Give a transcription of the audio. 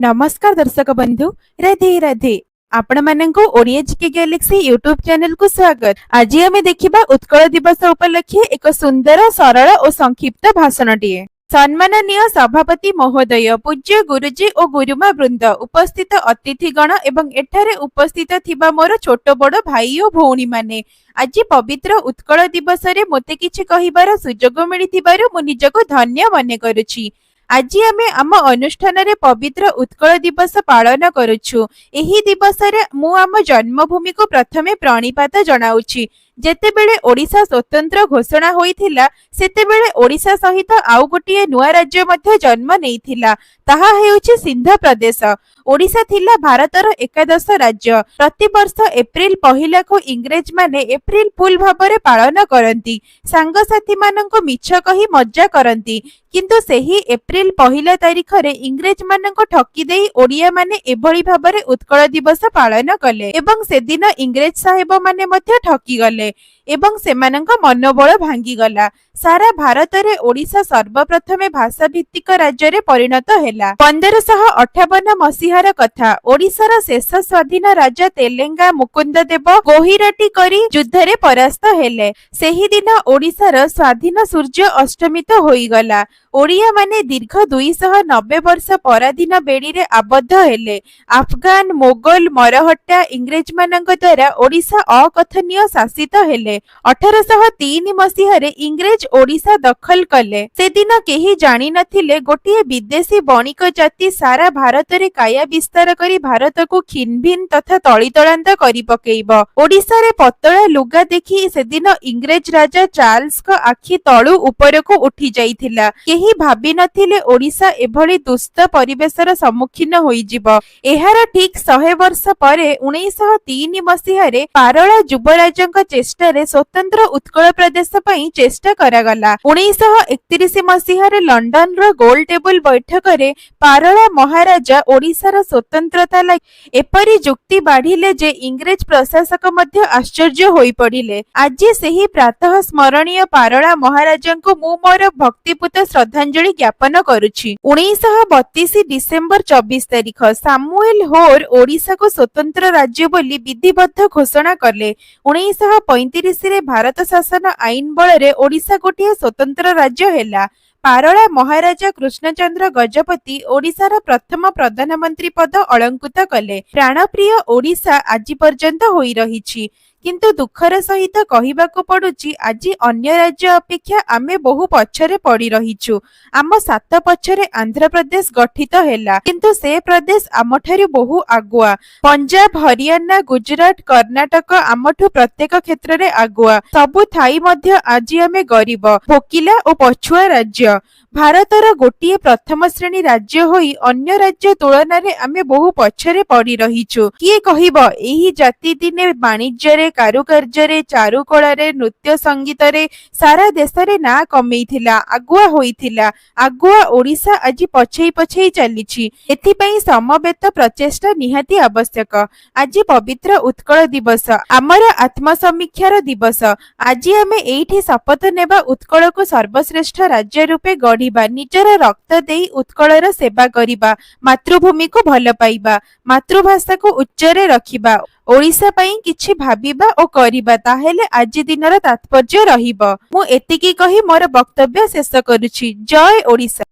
नमस्कार दर्शक बंधु राधे राधे आपण मानंकु Odia GK galaxy YouTube channel को स्वागत। आज आमे देखिबा उत्कल दिवस उपलक्षे एक सुंदर सरल और संक्षिप्त भाषणटीए। सम्माननीय सभापति महोदय, पूज्य गुरुजी और गुरुमा वृंद, उपस्थित अतिथिगण एवं एठारे उपस्थित थिबा मोर छोट बड़ भाई और भौणी माने, आज पवित्र उत्कल दिवस रे मोते किछि कहिबार सुजोग मिलिथिबारु मु निजको धन्य मने करूछि। आज आमे आम अनुष्ठान रे पवित्र उत्कल दिवस पालन करुछु। एही दिवस रे मु आम जन्मभूमि को प्रथमे प्रणिपात जनाउछि। जेतेबेले ओडिशा स्वतंत्र घोषणा होइथिला सेतेबेले ओडिशा सहित आउ गोटिए नुआ राज्य मध्ये जन्म नेइथिला, ताहा हेउछि सिंध प्रदेश। ओडिशा थिला भारतर एकादश राज्य। प्रति वर्ष एप्रिल पहिला को इंग्रेज माने एप्रिल फुल भाबरे पालन करंती। सांगसाथी माननको मिछ कही मज्जा करंती, किंतु सेही एप्रिल पहिला तारिख रे इंग्रेज माननको ठकी देई ओडिया माने एभली भाबरे उत्कल दिवस पालन कले एवं सेदिन इंग्रेज साहेब माने मध्ये ठकी गले एवं सेमानଙ୍କ मनोबल भांगी गला। सारा भारत रे ओडिशा सर्वप्रथमे भाषा भित्तिक राज्य रे परिणत हेला। 1558 मसीहार कथा। ओडिशार शेष स्वाधीन राजा तेलेंगा मुकुंद देव गोहिराटी करी युद्ध रे परास्त हेले। सेही दिन ओडिशार स्वाधीन सूर्य अष्टमित होई गला। ओडिया माने दीर्घ 290 वर्ष पराधीन बेड़ी रे आबद्ध हेले। अफगान, मोगल, मरहट्टा इंग्रेज मानଙ୍କ द्वारा ओडिशा अकथनीय शासित हेले। 1803 मसीहारे इंग्रेज ओडिशा दखल कले। से दिन केही जानि नथिले गोटिए विदेशी बणिक जाति सारा भारत रे काया विस्तार करी भारत को खिनभिन तथा तळीतळांत करी पकेइबो। ओडिशा रे पतळा लुगा देखि से दिन इंग्रेज राजा चार्ल्स को आखि तळु ऊपर को उठी जाइथिला। केही भाबी नथिले ओडिशा एभली दुष्ट परिवेशर सम्मुखीन होई जिवो। एहार ठीक 100 वर्ष परे 1903 मसीहारे पारळा युवराजଙ୍କ चेष्टारे स्वतंत्र उत्कल प्रदेश पई चेष्टा करागला। 1931 मसीहारे लंडन रो गोल टेबल बैठक रे पारळा महाराजा ओडिशार स्वतंत्रता लागि एपरि जुक्ति बाढिले जे इंग्रेज प्रशासक मध्ये आश्चर्य होई पडिले। आज सेही प्रातः स्मरणीय पारळा महाराजांको मु मोर भक्तिपूत श्रद्धांजलि ज्ञापन करूछि। 1932 डिसेंबर 24 तारिख सामुएल होर ओडिशा को स्वतंत्र राज्य बोली विधिबद्ध घोषणा कले। 1935 रे भारत शासन आईन बल रे ओडिशा गोटिए स्वतंत्र राज्य हेला। पारळा महाराजा कृष्णचंद्र गजपति ओडिशार प्रथम प्रधानमंत्री पद अलंकृत कले। प्राणप्रिय ओडिशा आज पर्यंत होई रहिछि, किंतु दुखर सहित कहिबाको पडुछि आज अन्य राज्य अपेक्षा आमे बहु पछरे पड़ी रहिछु। आम 7 पछरे आंध्र प्रदेश गठित हेला, किंतु से प्रदेश आमठारु बहु आगुआ। पंजाब, हरियाणा, गुजरात, कर्नाटक आमठु प्रत्येक क्षेत्र रे आगुआ। सबु थाई मध्य आज आमे गरीब, भोकिला और पछुआ राज्य। भारतर गोटिए प्रथम श्रेणी राज्य होई अन्य राज्य तुलन रे आमे बहु पछरे पड़ी रहिछु। किए कहिबो एही जाति दिने वाणिज्य रे, कारुकार्य रे, चारुकला रे, नृत्य संगीत रे सारा देश रे ना कमेइथिला, आगुआ होइथिला। आगुआ ओडिशा आज पछेई पछेई चलीछि। एथि पई समवेत प्रचेष्टा निहाती आवश्यक। आज पवित्र उत्कल दिवस, आमर आत्मसमीक्षार दिवस। आज आमे एइठी शपथ नेबा उत्कल को सर्वश्रेष्ठ राज्य रूपे गढ़िबा, निजर रक्त देई उत्कलर सेवा करिबा, मातृभूमि को भल पाइबा, मातृभाषा को उच्चरे रखिबा, ओडिशा पई किछि भाबिबा ओ करिबा, ताहेले आज दिनर तात्पर्य रहिबो। मु एतिकी कही मोर वक्तव्य शेष करूछि। जय ओडिशा।